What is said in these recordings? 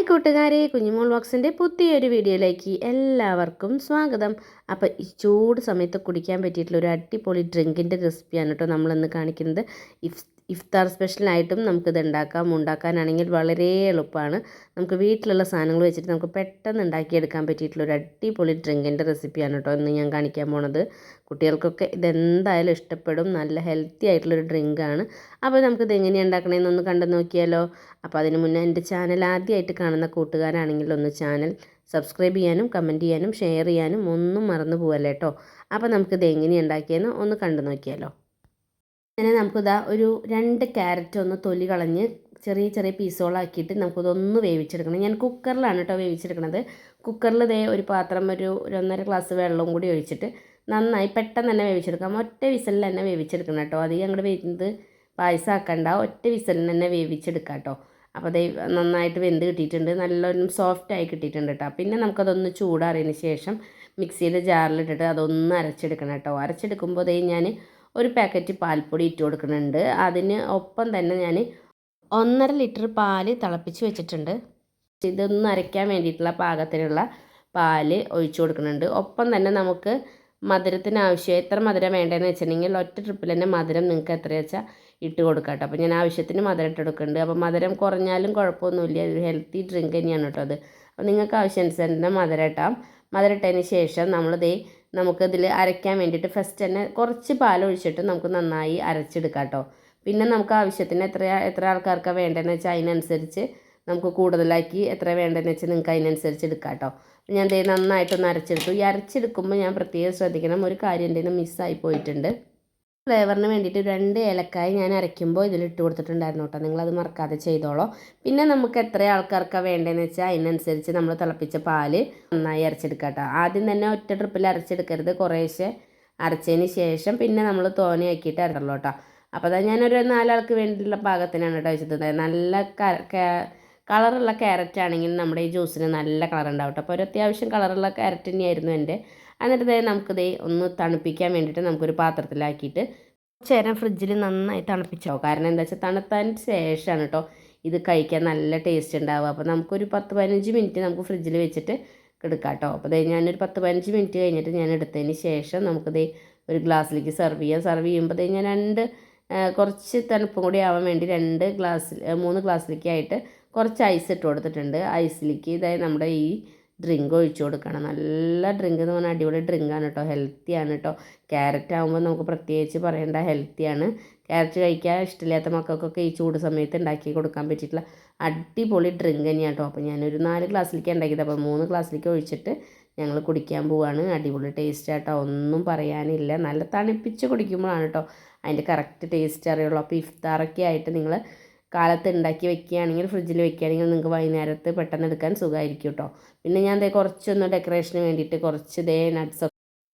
Hi കൂട്ടുകാരെ, കുഞ്ഞുമോൾ ബോക്സിൻ്റെ പുതിയൊരു വീഡിയോയിലേക്ക് എല്ലാവർക്കും സ്വാഗതം. അപ്പോൾ ഈ ചൂട് സമയത്ത് കുടിക്കാൻ പറ്റിയിട്ടുള്ള ഒരു അടിപൊളി ഡ്രിങ്കിൻ്റെ റെസിപ്പിയാണ് കേട്ടോ നമ്മളിന്ന് കാണിക്കുന്നത്. ഇഫ്താർ സ്പെഷ്യലായിട്ടും നമുക്കിത് ഉണ്ടാക്കാനാണെങ്കിൽ വളരെ എളുപ്പമാണ്. നമുക്ക് വീട്ടിലുള്ള സാധനങ്ങൾ വെച്ചിട്ട് നമുക്ക് പെട്ടെന്ന് ഉണ്ടാക്കിയെടുക്കാൻ പറ്റിയിട്ടുള്ള ഒരു അടിപൊളി ഡ്രിങ്കിൻ്റെ റെസിപ്പിയാണ് കേട്ടോ ഇന്ന് ഞാൻ കാണിക്കാൻ പോണത്. കുട്ടികൾക്കൊക്കെ ഇതെന്തായാലും ഇഷ്ടപ്പെടും. നല്ല ഹെൽത്തി ആയിട്ടുള്ളൊരു ഡ്രിങ്കാണ്. അപ്പോൾ നമുക്കിത് എങ്ങനെയാണ് ഉണ്ടാക്കണമെന്നൊന്ന് കണ്ടു നോക്കിയാലോ. അപ്പോൾ അതിന് മുന്നേ എൻ്റെ ചാനൽ ആദ്യമായിട്ട് കാണുന്ന കൂട്ടുകാരാണെങ്കിൽ ഒന്ന് ചാനൽ സബ്സ്ക്രൈബ് ചെയ്യാനും കമൻറ്റ് ചെയ്യാനും ഷെയർ ചെയ്യാനും ഒന്നും മറന്നു പോകല്ലേ കേട്ടോ. അപ്പോൾ നമുക്കിത് എങ്ങനെയാണ് ഉണ്ടാക്കിയെന്ന് ഒന്ന് കണ്ടു നോക്കിയാലോ. അങ്ങനെ നമുക്കിതാ ഒരു 2 ക്യാരറ്റ് ഒന്ന് തൊലി കളഞ്ഞ് ചെറിയ ചെറിയ പീസുകളാക്കിയിട്ട് നമുക്കിതൊന്ന് വേവിച്ചെടുക്കണം. ഞാൻ കുക്കറിലാണ് കേട്ടോ വേവിച്ചെടുക്കുന്നത്. കുക്കറിൽ ഒരു പാത്രം ഒരു 1.5 ഗ്ലാസ് വെള്ളവും കൂടി ഒഴിച്ചിട്ട് നന്നായി പെട്ടെന്ന് തന്നെ വേവിച്ചെടുക്കാം. ഒറ്റ വിസലിൽ തന്നെ വേവിച്ചെടുക്കണം കേട്ടോ. അധികം അങ്ങോട്ട് വെന്ത് പായസം ആക്കണ്ട, ഒറ്റ വിസലിൽ തന്നെ വേവിച്ചെടുക്കാം കേട്ടോ. അപ്പോൾ അത് നന്നായിട്ട് വെന്ത് കിട്ടിയിട്ടുണ്ട്, നല്ലൊരു സോഫ്റ്റായി കിട്ടിയിട്ടുണ്ട് കേട്ടോ. പിന്നെ നമുക്കതൊന്ന് ചൂടാറിയതിന് ശേഷം മിക്സിയുടെ ജാറിലിട്ടിട്ട് അതൊന്ന് അരച്ചെടുക്കണം കേട്ടോ. അരച്ചെടുക്കുമ്പോൾ ഞാൻ ഒരു പാക്കറ്റ് പാൽപ്പൊടി ഇട്ട് കൊടുക്കുന്നുണ്ട്. അതിന് ഒപ്പം തന്നെ ഞാൻ 1.5 ലിറ്റർ പാല് തിളപ്പിച്ച് വെച്ചിട്ടുണ്ട്. ഇതൊന്ന് അരയ്ക്കാൻ വേണ്ടിയിട്ടുള്ള പാകത്തിനുള്ള പാല് ഒഴിച്ചു കൊടുക്കുന്നുണ്ട്. ഒപ്പം തന്നെ നമുക്ക് മധുരത്തിന് ആവശ്യം എത്ര മധുരം വേണ്ടതെന്ന് വെച്ചിട്ടുണ്ടെങ്കിൽ ഒറ്റ ട്രിപ്പിൽ തന്നെ മധുരം നിങ്ങൾക്ക് എത്ര വെച്ചാൽ ഇട്ട് കൊടുക്കാം കേട്ടോ. അപ്പോൾ ഞാൻ ആവശ്യത്തിന് മധുരം ഇട്ട് കൊടുക്കുന്നുണ്ട്. അപ്പോൾ മധുരം കുറഞ്ഞാലും കുഴപ്പമൊന്നുമില്ല, ഒരു ഹെൽത്തി ഡ്രിങ്ക് തന്നെയാണ് കേട്ടോ അത്. അപ്പോൾ നിങ്ങൾക്ക് ആവശ്യാനുസരണം മധുരം ഇട്ടാം. മധുരം ഇട്ടതിന് ശേഷം നമുക്കിതിൽ അരയ്ക്കാൻ വേണ്ടിയിട്ട് ഫസ്റ്റ് തന്നെ കുറച്ച് പാലൊഴിച്ചിട്ട് നമുക്ക് നന്നായി അരച്ചെടുക്കാം കേട്ടോ. പിന്നെ നമുക്ക് ആവശ്യത്തിന് എത്ര ആൾക്കാർക്കാണ് വേണ്ടതെന്ന് വെച്ചാൽ അതിനനുസരിച്ച് നമുക്ക് കൂടുതലാക്കി എത്ര വേണ്ടതെന്ന് വെച്ചാൽ നിങ്ങൾക്ക് അതിനനുസരിച്ച് എടുക്കാം കേട്ടോ. ഞാൻ നന്നായിട്ടൊന്ന് അരച്ചെടുത്തു. ഈ അരച്ചെടുക്കുമ്പോൾ ഞാൻ പ്രത്യേകം ശ്രദ്ധിക്കണം, ഒരു കാര്യം എൻ്റെ മിസ്സായി പോയിട്ടുണ്ട്. ഫ്ലേവറിന് വേണ്ടിയിട്ട് 2 ഏലക്കായ ഞാൻ അരയ്ക്കുമ്പോൾ ഇതിലിട്ട് കൊടുത്തിട്ടുണ്ടായിരുന്നു കേട്ടോ. നിങ്ങളത് മറക്കാതെ ചെയ്തോളൂ. പിന്നെ നമുക്ക് എത്ര ആൾക്കാർക്കാണ് വേണ്ടതെന്ന് വെച്ചാൽ അതിനനുസരിച്ച് നമ്മൾ തിളപ്പിച്ച പാല് നന്നായി അരച്ചെടുക്കാം കേട്ടോ. ആദ്യം തന്നെ ഒറ്റ ട്രിപ്പിൽ അരച്ചെടുക്കരുത്, കുറേശ്ശെ അരച്ചതിന് ശേഷം പിന്നെ നമ്മൾ തോനെയാക്കിയിട്ട് അരക്കുള്ളൂ കേട്ടോ. അപ്പോൾ അതാ ഞാനൊരു 4 ആൾക്ക് വേണ്ടിയിട്ടുള്ള പാകത്തിനാണ് കേട്ടോ വെച്ചത്. നല്ല കളറുള്ള ക്യാരറ്റ് ആണെങ്കിൽ നമ്മുടെ ഈ ജ്യൂസിന് നല്ല കളർ ഉണ്ടാവും കേട്ടോ. അപ്പോൾ ഒരു അത്യാവശ്യം കളറുള്ള ക്യാരറ്റ് തന്നെയായിരുന്നു എൻ്റെ. എന്നിട്ട് നമുക്കിത് ഒന്ന് തണുപ്പിക്കാൻ വേണ്ടിയിട്ട് നമുക്കൊരു പാത്രത്തിലാക്കിയിട്ട് കുറച്ച് നേരം ഫ്രിഡ്ജിൽ നന്നായി തണുപ്പിച്ചോ. കാരണം എന്താ വെച്ചാൽ തണുത്തതിന് ശേഷമാണ് കേട്ടോ ഇത് കഴിക്കാൻ നല്ല ടേസ്റ്റ് ഉണ്ടാവുക. അപ്പോൾ നമുക്കൊരു 10-15 മിനിറ്റ് നമുക്ക് ഫ്രിഡ്ജിൽ വെച്ചിട്ട് എടുക്കാം കേട്ടോ. അപ്പോൾ ഞാനൊരു 10-15 മിനിറ്റ് കഴിഞ്ഞിട്ട് ഞാൻ എടുത്തതിന് ശേഷം നമുക്കിത് ഒരു ഗ്ലാസ്സിലേക്ക് സെർവ് ചെയ്യാം. സെർവ് ചെയ്യുമ്പോൾ ഞാൻ കുറച്ച് തണുപ്പും കൂടി ആവാൻ വേണ്ടി 3 ഗ്ലാസ്സിലേക്കായിട്ട് കുറച്ച് ഐസ് ഇട്ട് കൊടുത്തിട്ടുണ്ട്. ഐസിലേക്ക് നമ്മുടെ ഈ ഡ്രിങ്ക് ഒഴിച്ചു കൊടുക്കണം. നല്ല ഡ്രിങ്ക് എന്ന് പറഞ്ഞാൽ അടിപൊളി ഡ്രിങ്കാണ് കേട്ടോ, ഹെൽത്തിയാണ് കേട്ടോ. ക്യാരറ്റ് ആകുമ്പോൾ നമുക്ക് പ്രത്യേകിച്ച് പറയേണ്ട ഹെൽത്തിയാണ്. ക്യാരറ്റ് കഴിക്കാൻ ഇഷ്ടമില്ലാത്ത മക്കൾക്കൊക്കെ ഈ ചൂട് സമയത്ത് ഉണ്ടാക്കി കൊടുക്കാൻ പറ്റിയിട്ടുള്ള അടിപൊളി ഡ്രിങ്ക് തന്നെയാണ് കേട്ടോ. അപ്പോൾ ഞാനൊരു 4 ഗ്ലാസ്സിലേക്ക് ഉണ്ടാക്കിയത്. അപ്പോൾ 3 ഗ്ലാസ്സിലേക്ക് ഒഴിച്ചിട്ട് ഞങ്ങൾ കുടിക്കാൻ പോവുകയാണ്. അടിപൊളി ടേസ്റ്റ് ആട്ടോ, ഒന്നും പറയാനില്ല. നല്ല തണുപ്പിച്ച് കുടിക്കുമ്പോഴാണ് കേട്ടോ അതിൻ്റെ കറക്റ്റ് ടേസ്റ്റ് അറിയുള്ളൂ. അപ്പോൾ ഇഫ്താറൊക്കെ ആയിട്ട് നിങ്ങൾ കാലത്ത് ഉണ്ടാക്കി വെക്കുകയാണെങ്കിൽ ഫ്രിഡ്ജിൽ വെക്കുകയാണെങ്കിൽ നിങ്ങൾക്ക് വൈകുന്നേരത്ത് പെട്ടെന്ന് എടുക്കാൻ സുഖമായിരിക്കും കേട്ടോ. പിന്നെ ഞാൻ കുറച്ചൊന്ന് ഡെക്കറേഷന് വേണ്ടിയിട്ട് കുറച്ച്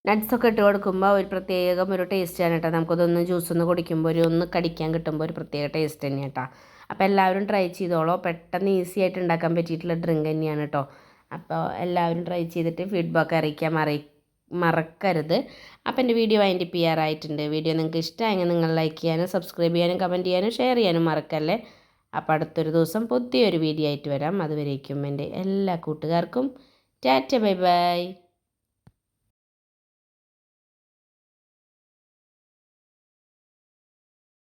നട്ട്സൊക്കെ ഇട്ട് കൊടുക്കുമ്പോൾ ഒരു പ്രത്യേകം ഒരു ടേസ്റ്റാണ് കേട്ടോ. നമുക്കതൊന്ന് ജ്യൂസൊന്ന് കുടിക്കുമ്പോൾ ഒന്ന് കടിക്കാൻ കിട്ടുമ്പോൾ ഒരു പ്രത്യേക ടേസ്റ്റ് തന്നെയാണ് കേട്ടോ. അപ്പോൾ എല്ലാവരും ട്രൈ ചെയ്തോളൂ. പെട്ടെന്ന് ഈസി ആയിട്ട് ഉണ്ടാക്കാൻ പറ്റിയിട്ടുള്ള ഡ്രിങ്ക് തന്നെയാണ് കേട്ടോ. അപ്പോൾ എല്ലാവരും ട്രൈ ചെയ്തിട്ട് ഫീഡ്ബാക്ക് അറിയിക്കാൻ മറക്കരുത്. അപ്പോൾ എൻ്റെ വീഡിയോ വൈൻഡപ്പ് ചെയ്യാറായിട്ടുണ്ട്. വീഡിയോ നിങ്ങൾക്ക് ഇഷ്ടമായെങ്കിൽ നിങ്ങൾ ലൈക്ക് ചെയ്യാനും സബ്സ്ക്രൈബ് ചെയ്യാനും കമൻറ്റ് ചെയ്യാനും ഷെയർ ചെയ്യാനും മറക്കല്ലേ. അപ്പോൾ അടുത്തൊരു ദിവസം പുതിയൊരു വീഡിയോ ആയിട്ട് വരാം. അതുവരേക്കും എൻ്റെ എല്ലാ കൂട്ടുകാർക്കും ടാറ്റ ബൈ ബൈ.